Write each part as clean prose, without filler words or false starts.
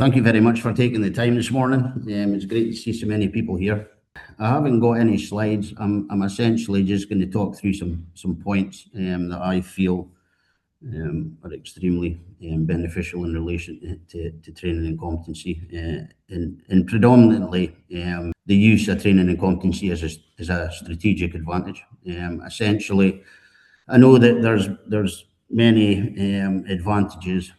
Thank you very much for taking the time this morning. It's great to see so many people here. I haven't got any slides. I'm essentially just going to talk through some points that I feel are extremely beneficial in relation to training and competency, and predominantly the use of training and competency as a strategic advantage. Essentially, I know that there's many advantages.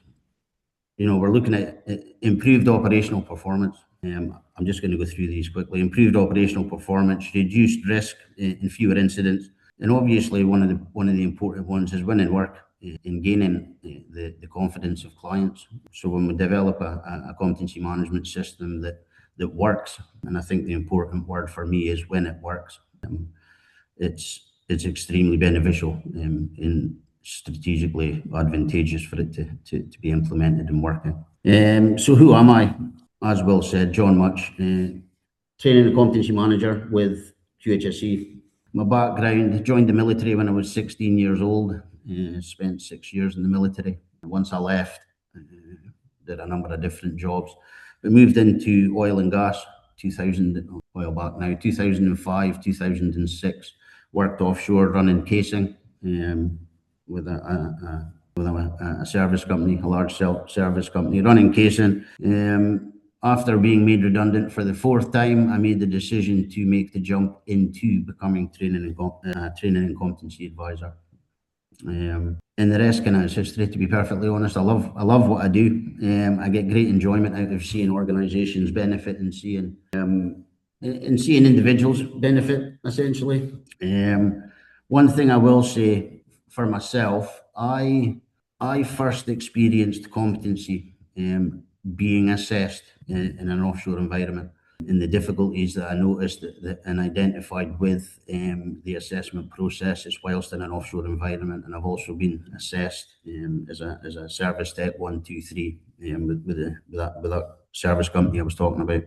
We're looking at improved operational performance. I'm just going to go through these quickly. Improved operational performance, reduced risk and fewer incidents, and obviously one of the important ones is winning work in gaining the confidence of clients. So when we develop a competency management system that works, and I think the important word for me is when it works, it's extremely beneficial and strategically advantageous for it to be implemented and working. So who am I? As Will said, John Mutch, training and competency manager with QHSE. My background, joined the military when I was 16 years old, spent 6 years in the military. Once I left, did a number of different jobs. We moved into oil and gas, 2005, 2006, worked offshore running casing with a service company, a large service company, running casing. After being made redundant for the fourth time, I made the decision to make the jump into becoming training and competency advisor. And the rest kind of is history, to be perfectly honest. I love what I do. I get great enjoyment out of seeing organisations benefit and seeing individuals benefit, essentially. One thing I will say for myself, I first experienced competency being assessed in an offshore environment, and the difficulties that I noticed and identified with the assessment processes whilst in an offshore environment. And I've also been assessed as a service tech 1, 2, 3 with that service company I was talking about.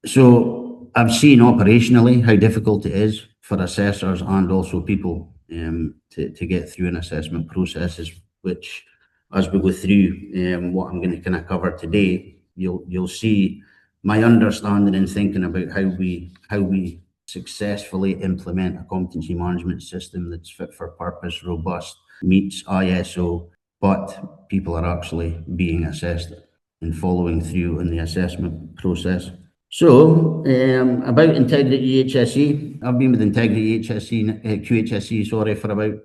So I've seen operationally how difficult it is for assessors and also people to get through an assessment processes, which, as we go through what I'm going to kind of cover today, you'll see my understanding and thinking about how we successfully implement a competency management system that's fit for purpose, robust, meets ISO, but people are actually being assessed and following through in the assessment process. So, about Integrity HSE, I've been with Integrity QHSE, for about,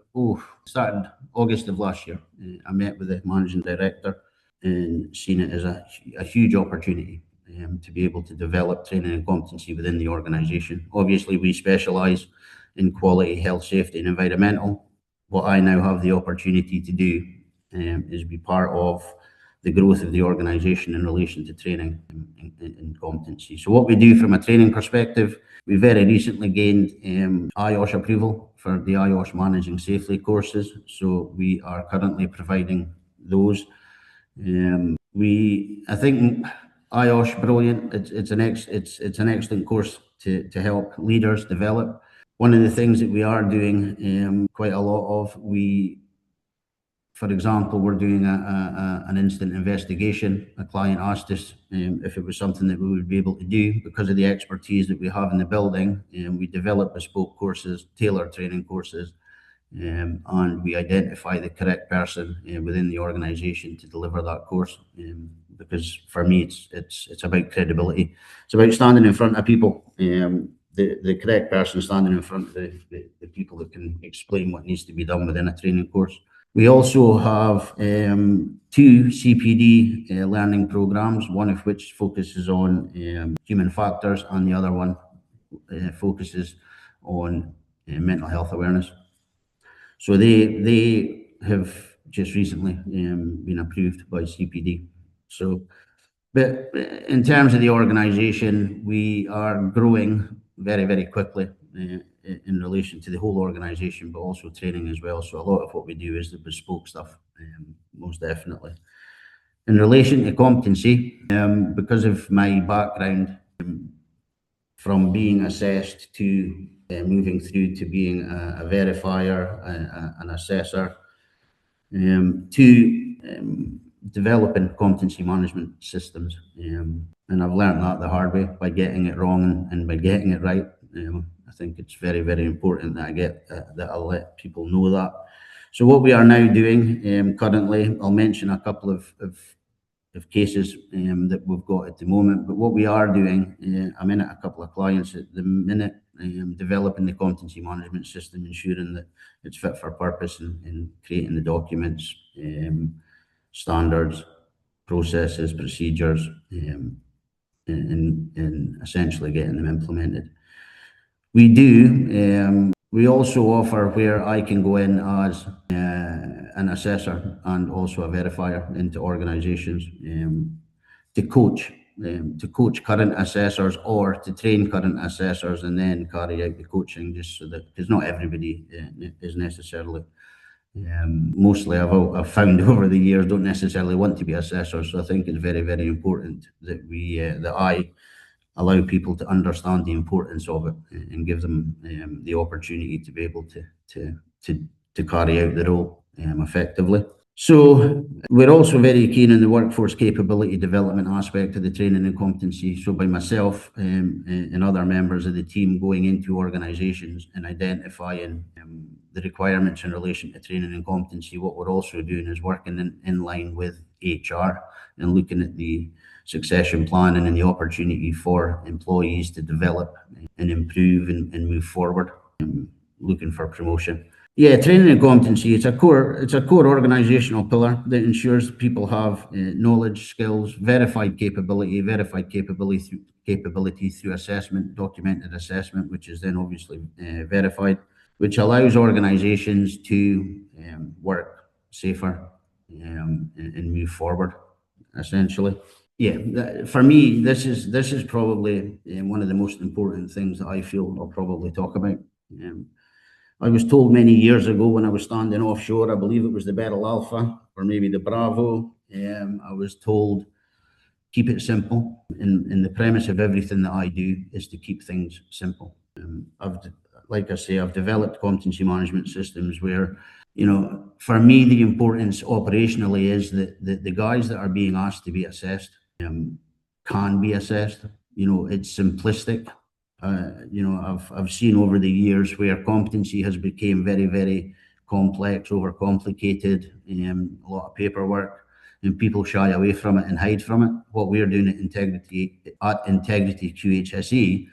started August of last year. I met with the managing director and seen it as a huge opportunity to be able to develop training and competency within the organisation. Obviously, we specialise in quality, health, safety and environmental. What I now have the opportunity to do is be part of the growth of the organisation in relation to training and competency. So what we do from a training perspective, we very recently gained IOSH approval for the IOSH Managing Safely courses. So we are currently providing those. I think IOSH, brilliant. It's an excellent course to help leaders develop. One of the things that we are doing quite a lot of, for example, we're doing an incident investigation. A client asked us if it was something that we would be able to do because of the expertise that we have in the building. We develop bespoke courses, tailored training courses, and we identify the correct person within the organisation to deliver that course. Because for me, it's about credibility. It's about standing in front of people. The correct person standing in front of the people that can explain what needs to be done within a training course. We also have 2 CPD learning programs, one of which focuses on human factors and the other one focuses on mental health awareness. So they have just recently been approved by CPD. So, but in terms of the organisation, we are growing very, very quickly in relation to the whole organisation, but also training as well. So a lot of what we do is the bespoke stuff, most definitely. In relation to competency, because of my background from being assessed to moving through to being a verifier, an assessor, to developing competency management systems. And I've learned that the hard way by getting it wrong and by getting it right. I think it's very, very important that that I let people know that. So what we are now doing currently, I'll mention a couple of cases that we've got at the moment. But what we are doing, I'm in at a couple of clients at the minute, developing the competency management system, ensuring that it's fit for purpose and creating the documents, standards, processes, procedures, and essentially getting them implemented. We also offer where I can go in as an assessor and also a verifier into organisations to coach current assessors or to train current assessors and then carry out the coaching, just so that, because not everybody is necessarily, mostly I've found over the years, don't necessarily want to be assessors. So I think it's very, very important that that I allow people to understand the importance of it and give them the opportunity to be able to carry out the role effectively. So we're also very keen on the workforce capability development aspect of the training and competency. So by myself and other members of the team going into organisations and identifying the requirements in relation to training and competency, what we're also doing is working in line with HR and looking at the succession planning and the opportunity for employees to develop and improve and move forward, looking for promotion. Yeah, training and competency, it's a core organisational pillar that ensures people have knowledge, skills, verified capability through assessment, documented assessment, which is then obviously verified, which allows organisations to work safer and move forward, essentially. Yeah, for me, this is probably one of the most important things that I feel I'll probably talk about. I was told many years ago when I was standing offshore, I believe it was the Beryl Alpha or maybe the Bravo, I was told, keep it simple. And the premise of everything that I do is to keep things simple. Like I say, I've developed competency management systems where, for me, the importance operationally is that the guys that are being asked to be assessed can be assessed. It's simplistic. I've seen over the years where competency has become very, very complex, overcomplicated, a lot of paperwork, and people shy away from it and hide from it. What we're doing at Integrity HSE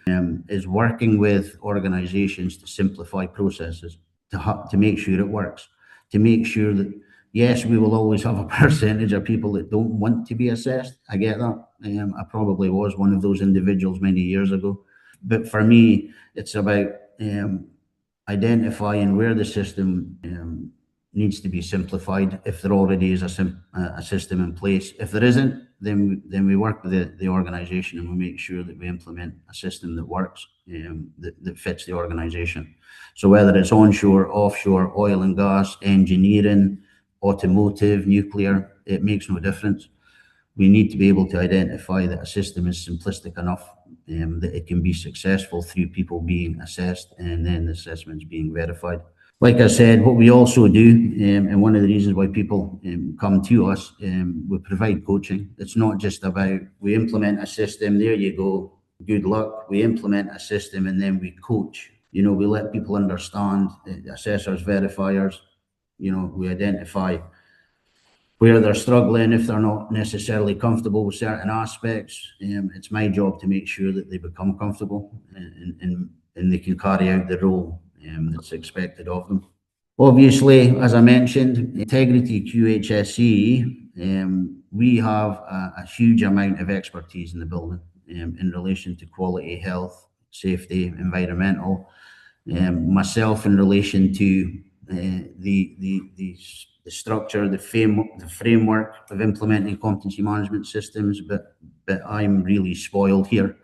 is working with organisations to simplify processes, to make sure it works, to make sure that, yes, we will always have a percentage of people that don't want to be assessed. I get that. I probably was one of those individuals many years ago. But for me, it's about identifying where the system needs to be simplified. If there already is a system in place, if there isn't, then we work with the organisation and we make sure that we implement a system that works, that fits the organisation. So whether it's onshore, offshore, oil and gas, engineering, automotive, nuclear, it makes no difference. We need to be able to identify that a system is simplistic enough that it can be successful through people being assessed and then the assessments being verified. Like I said, what we also do, and one of the reasons why people come to us, we provide coaching. It's not just about, we implement a system, there you go, good luck. We implement a system and then we coach. We let people understand, assessors, verifiers, we identify where they're struggling, if they're not necessarily comfortable with certain aspects. It's my job to make sure that they become comfortable and they can carry out the role that's expected of them. Obviously, as I mentioned, Integrity HSE, we have a huge amount of expertise in the building in relation to quality, health, safety, environmental. Myself in relation to the structure, the framework of implementing competency management systems, but I'm really spoiled here.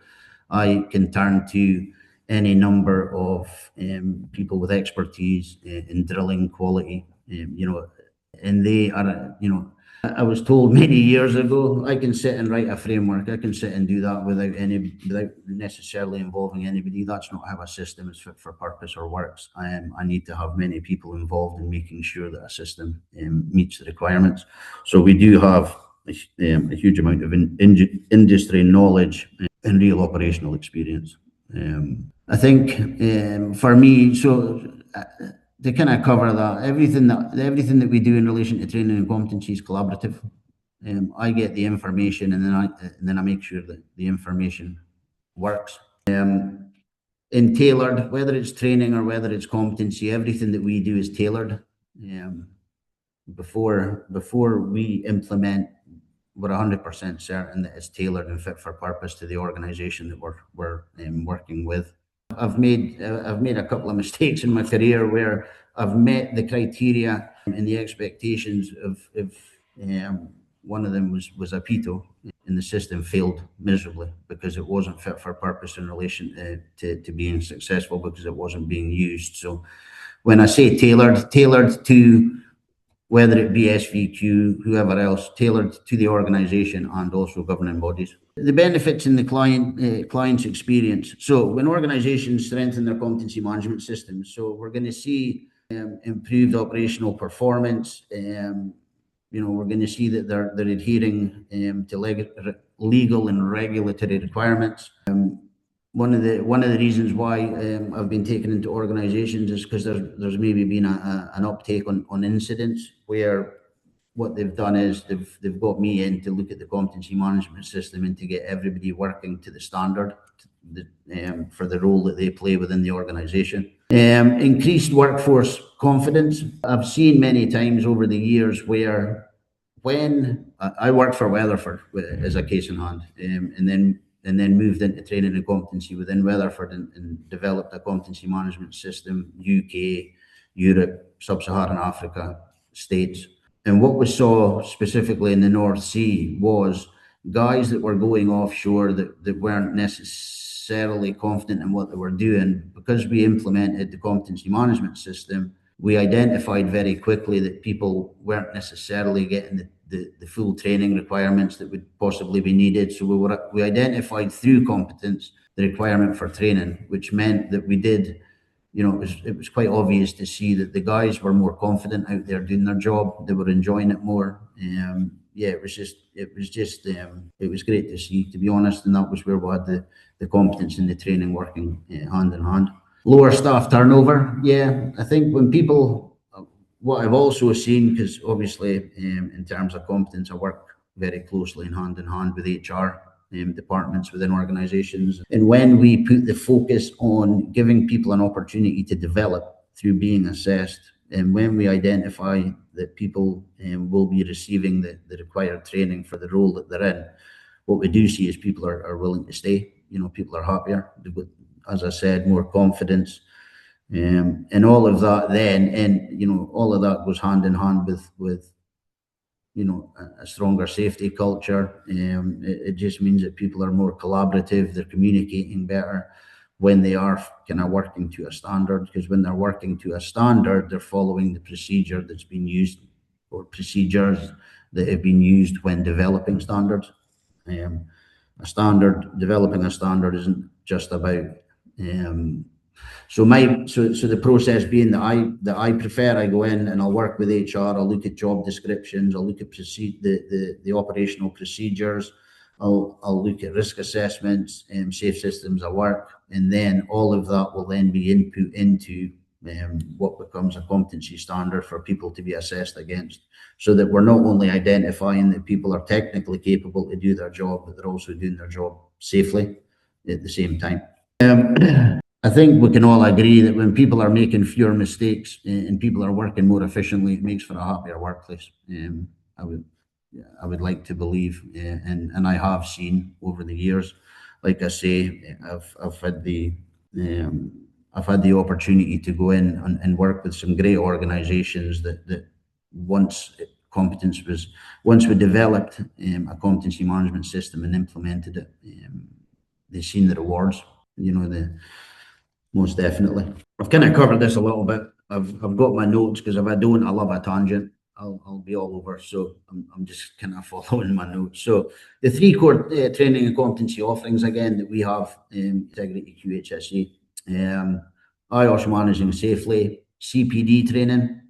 I can turn to any number of people with expertise in drilling quality, and they are, I was told many years ago, I can sit and write a framework. I can sit and do that without necessarily involving anybody. That's not how a system is fit for purpose or works. I need to have many people involved in making sure that a system meets the requirements. So we do have a huge amount of industry knowledge and real operational experience. I think for me, to kind of cover that, everything that we do in relation to training and competency is collaborative. I get the information, and then I make sure that the information works. In tailored, whether it's training or whether it's competency, everything that we do is tailored. Before we implement, we're 100% certain that it's tailored and fit for purpose to the organisation that we're working with. I've made a couple of mistakes in my career where I've met the criteria and the expectations of one of them was a PITO, and the system failed miserably because it wasn't fit for purpose in relation to being successful, because it wasn't being used. So when I say tailored to whether it be SVQ, whoever else, tailored to the organisation and also governing bodies. The benefits in the client's experience. So when organisations strengthen their competency management systems, so we're going to see improved operational performance. We're going to see that they're adhering to legal and regulatory requirements. One of the reasons why I've been taken into organisations is because there's maybe been an uptake on incidents where what they've done is they've got me in to look at the competency management system and to get everybody working to the standard for the role that they play within the organisation. Increased workforce confidence. I've seen many times over the years where when I worked for Weatherford as a case in hand, and then moved into training and competency within Weatherford and developed a competency management system, UK, Europe, Sub-Saharan Africa, States. And what we saw specifically in the North Sea was guys that were going offshore that weren't necessarily confident in what they were doing. Because we implemented the competency management system, we identified very quickly that people weren't necessarily getting the full training requirements that would possibly be needed. So we identified through competence the requirement for training, which meant that we did, it was quite obvious to see that the guys were more confident out there doing their job. They were enjoying it more. It was great to see, to be honest. And that was where we had the competence and the training working hand in hand. Lower staff turnover. Yeah, I think what I've also seen, because obviously in terms of competence, I work very closely hand in hand with HR departments within organizations. And when we put the focus on giving people an opportunity to develop through being assessed, and when we identify that people will be receiving the required training for the role that they're in, what we do see is people are willing to stay. People are happier. They've got, as I said, more confidence. And all of that then, and all of that goes hand in hand with a stronger safety culture. It just means that people are more collaborative, they're communicating better when they are kind of working to a standard, because when they're working to a standard, they're following the procedure that's been used, or procedures that have been used when developing standards. Developing a standard isn't just about so the process being that I prefer, I go in and I'll work with HR, I'll look at job descriptions, I'll look at the operational procedures, I'll look at risk assessments and safe systems of work, and then all of that will then be input into what becomes a competency standard for people to be assessed against, so that we're not only identifying that people are technically capable to do their job, but they're also doing their job safely at the same time. I think we can all agree that when people are making fewer mistakes and people are working more efficiently, it makes for a happier workplace. I would like to believe, and I have seen over the years. Like I say, I've had the opportunity to go in and work with some great organisations that once we developed a competency management system and implemented it, they've seen the rewards. Most definitely. I've kind of covered this a little bit. I've got my notes, because if I don't, I love a tangent. I'll be all over. So I'm just kind of following my notes. So the three core training and competency offerings again that we have in Integrity HSE, IOSH managing safely, CPD training,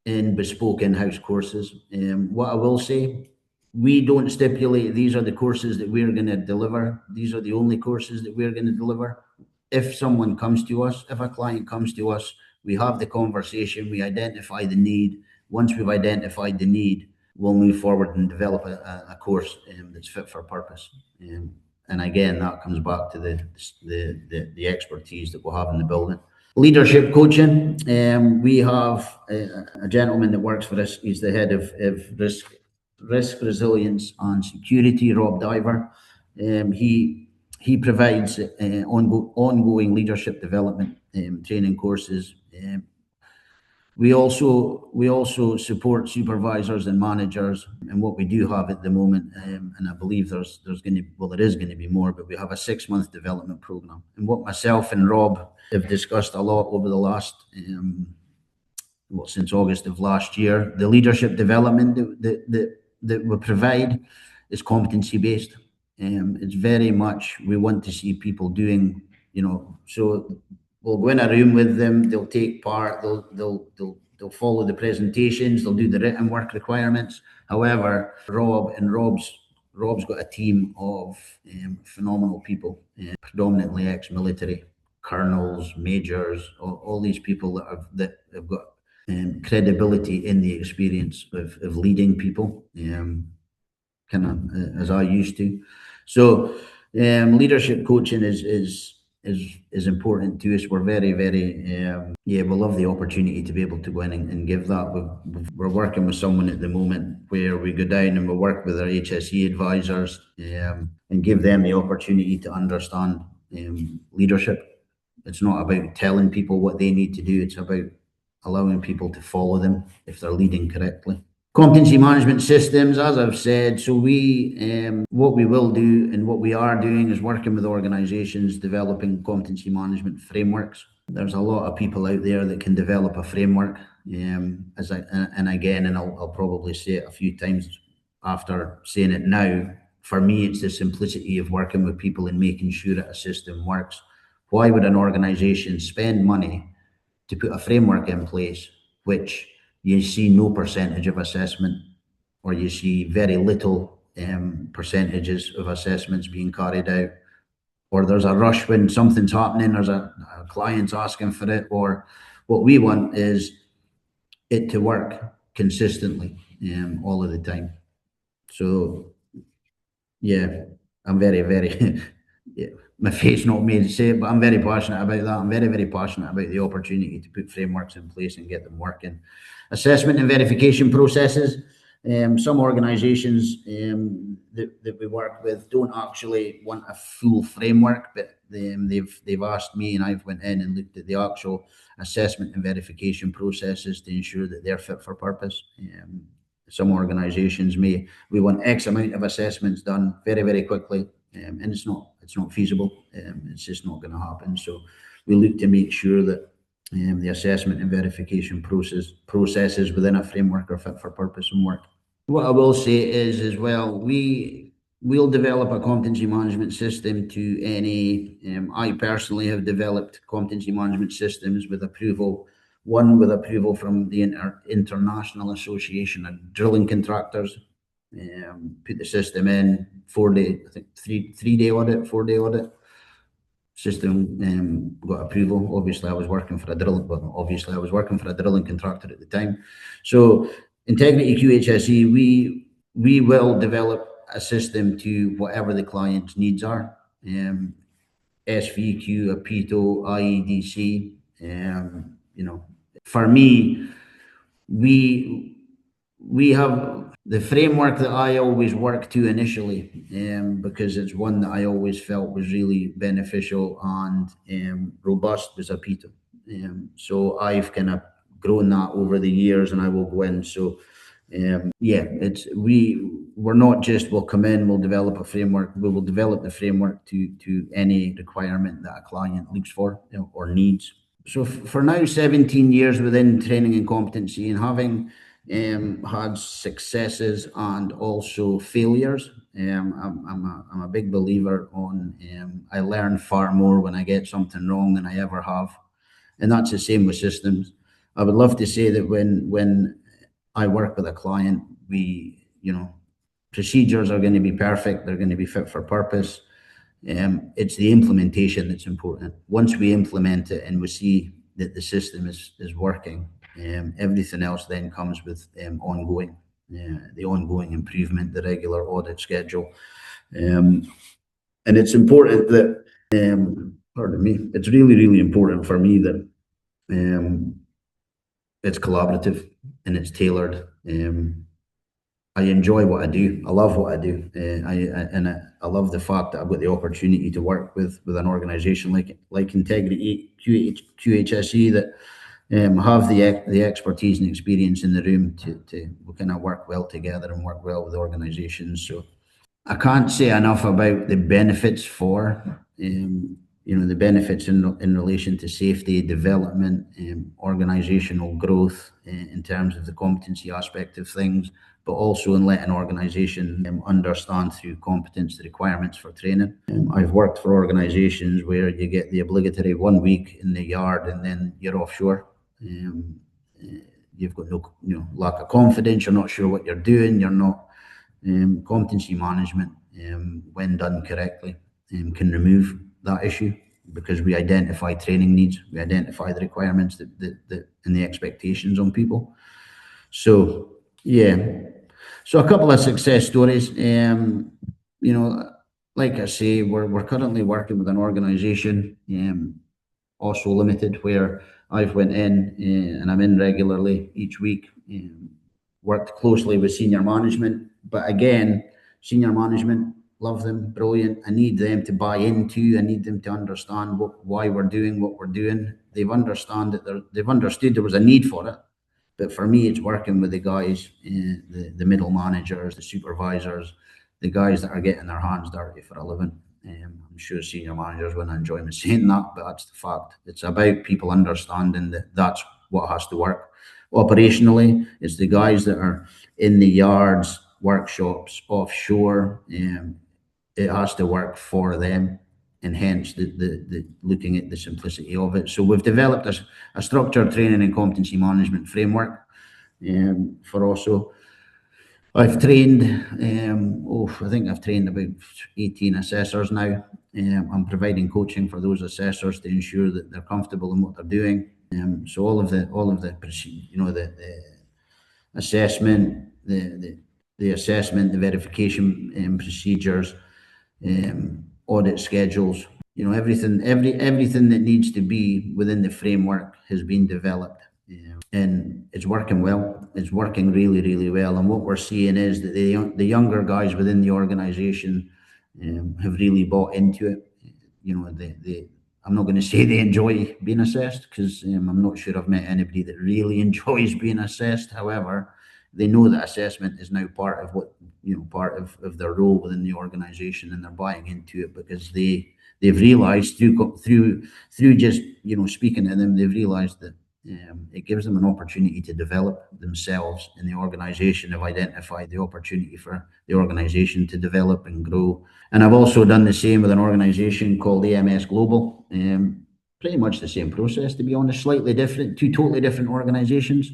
and bespoke in-house courses. What I will say, we don't stipulate these are the courses that we're going to deliver. These are the only courses that we're going to deliver. If someone comes to us, if a client comes to us, we have the conversation, we identify the need. Once we've identified the need, we'll move forward and develop a course that's fit for purpose. And again, that comes back to the expertise that we'll have in the building. Leadership coaching. We have a gentleman that works for us. He's the head of risk resilience and security, Rob Diver. He provides ongoing leadership development training courses. We also support supervisors and managers, and what we do have at the moment, and I believe there is going to be more, but we have a 6-month development program. And what myself and Rob have discussed a lot over the last, since August of last year, the leadership development that we provide is competency based. It's very much, we want to see people doing, so we'll go in a room with them, they'll take part, they'll follow the presentations, they'll do the written work requirements. However, Rob's got a team of phenomenal people, predominantly ex-military, colonels, majors, all these people that have got credibility in the experience of leading people, kind of as I used to. So leadership coaching is important to us. We're very, we love the opportunity to be able to go in and give that. We're working with someone at the moment where we go down and we work with our HSE advisors and give them the opportunity to understand leadership. It's not about telling people what they need to do. It's about allowing people to follow them if they're leading correctly. Competency management systems, as I've said, so what we will do and what we are doing is working with organizations developing competency management frameworks. There's a lot of people out there that can develop a framework, and I'll probably say it a few times after saying it now. For me, it's the simplicity of working with people and making sure that a system works. Why would an organization spend money to put a framework in place which you see no percentage of assessment, or you see very little percentages of assessments being carried out, or there's a rush when something's happening, there's a client's asking for it, or what we want is it to work consistently all of the time. So yeah, I'm very yeah, my face not made to say it, but I'm very passionate about that. I'm very passionate about the opportunity to put frameworks in place and get them working. Assessment and verification processes. Some organizations that we work with don't actually want a full framework, but they've asked me, and I've went in and looked at the actual assessment and verification processes to ensure that they're fit for purpose. Some organizations we want X amount of assessments done very quickly, and it's not feasible. It's just not going to happen. So we look to make sure that the assessment and verification processes within a framework are fit for purpose and work. What I will say is as well, we'll develop a competency management system to any. I personally have developed competency management systems with approval. One with approval from the International Association of Drilling Contractors. Put the system in 4-day, I think 3-day audit, 4-day audit. System got approval. Obviously, I was working for a drilling contractor at the time. So Integrity HSE, we will develop a system to whatever the client's needs are. SVQ, APITO, IEDC. For me, we have the framework that I always work to initially, because it's one that I always felt was really beneficial and robust, was APITO. So I've kind of grown that over the years, and I will go in. So we're not just, we'll come in, we'll develop a framework. We will develop the framework to any requirement that a client looks for, or needs. So for now, 17 years within training and competency, and having had successes and also failures. I'm a big believer on I learn far more when I get something wrong than I ever have, and that's the same with systems. I would love to say that when I work with a client, procedures are going to be perfect, they're going to be fit for purpose. It's the implementation that's important. Once we implement it and we see that the system is working, everything else then comes with the ongoing improvement, the regular audit schedule. And it's important that, pardon me, it's really, really important for me that it's collaborative and it's tailored. I enjoy what I do. I love what I do. I love the fact that I've got the opportunity to work with an organisation like Integrity QHSE that have the expertise and experience in the room to kind of work well together and work well with organisations. So I can't say enough about the benefits the benefits in relation to safety, development, organisational growth in terms of the competency aspect of things, but also in letting organisations understand through competence the requirements for training. I've worked for organisations where you get the obligatory 1 week in the yard and then you're offshore. You've got no lack of confidence, you're not sure what you're doing, you're not competency management, when done correctly, can remove that issue because we identify training needs, we identify the requirements that and the expectations on people. So yeah, so a couple of success stories. Like I say, we're currently working with an organisation, also limited, where I've went in and I'm in regularly each week. Worked closely with senior management, but again, senior management, love them, brilliant. I need them to buy into. I need them to understand why we're doing what we're doing. They've understood there was a need for it, but for me, it's working with the guys, the middle managers, the supervisors, the guys that are getting their hands dirty for a living. I'm sure senior managers wouldn't enjoy me saying that, but that's the fact. It's about people understanding that that's what has to work. Operationally, it's the guys that are in the yards, workshops, offshore. It has to work for them, and hence the looking at the simplicity of it. So we've developed a structured training and competency management framework for also. I've trained, I think I've trained about 18 assessors now. I'm providing coaching for those assessors to ensure that they're comfortable in what they're doing. So all of the assessment, the assessment, the verification procedures, audit schedules, everything that needs to be within the framework has been developed. And it's working well. It's working really, really well. And what we're seeing is that the younger guys within the organisation have really bought into it. I'm not going to say they enjoy being assessed, because I'm not sure I've met anybody that really enjoys being assessed. However, they know that assessment is now part of their role within the organisation, and they're buying into it because they've realised through just speaking to them, they've realised that it gives them an opportunity to develop themselves in the organisation. Have identified the opportunity for the organisation to develop and grow. And I've also done the same with an organisation called AMS Global. Pretty much the same process, to be honest, slightly different, two totally different organisations.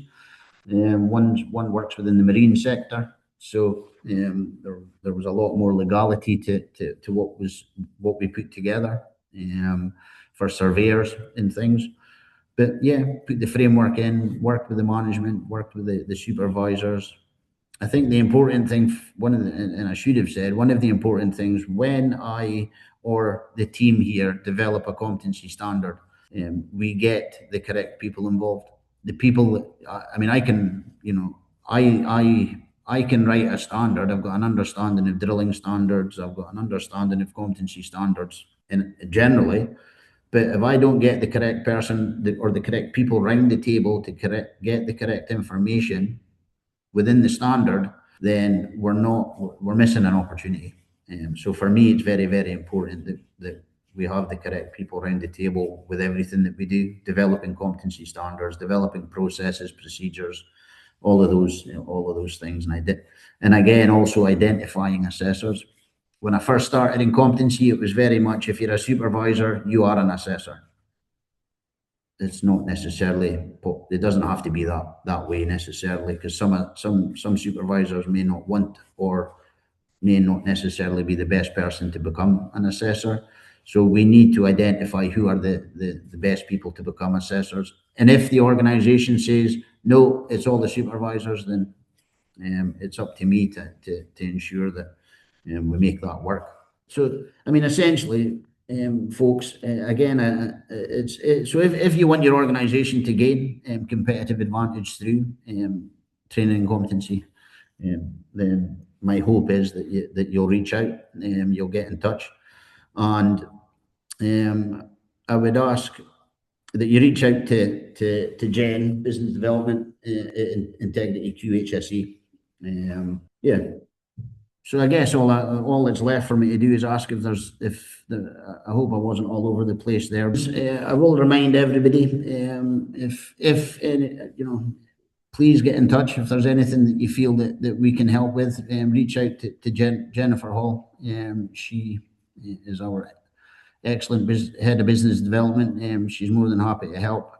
One works within the marine sector, so there was a lot more legality to what we put together for surveyors and things. But yeah, put the framework in, worked with the management, worked with the supervisors. I think the important thing, and I should have said, one of the important things when I or the team here develop a competency standard, we get the correct people involved. The people, I can, I can write a standard. I've got an understanding of drilling standards. I've got an understanding of competency standards, and generally. But if I don't get the correct person or the correct people around the table to get the correct information within the standard, then we're missing an opportunity. So for me, it's very, very important that we have the correct people around the table with everything that we do, developing competency standards, developing processes, procedures, all of those things. And again, also identifying assessors. When I first started in competency, it was very much, if you're a supervisor, you are an assessor. It's not necessarily, it doesn't have to be that way necessarily, because some supervisors may not want, or may not necessarily be the best person to become an assessor. So we need to identify who are the best people to become assessors. And if the organization says, no, it's all the supervisors, then it's up to me to ensure that we make that work. So, I mean, essentially, folks, again, so if you want your organization to gain competitive advantage through training and competency, then my hope is that you'll reach out, you'll get in touch, and I would ask that you reach out to Jen, Business Development, Integrity HSE. Yeah. So I guess all that's left for me to do is ask if I hope I wasn't all over the place there. I will remind everybody, if any, please get in touch if there's anything that you feel that we can help with. Reach out to Jennifer Hall. She is our excellent head of business development. She's more than happy to help.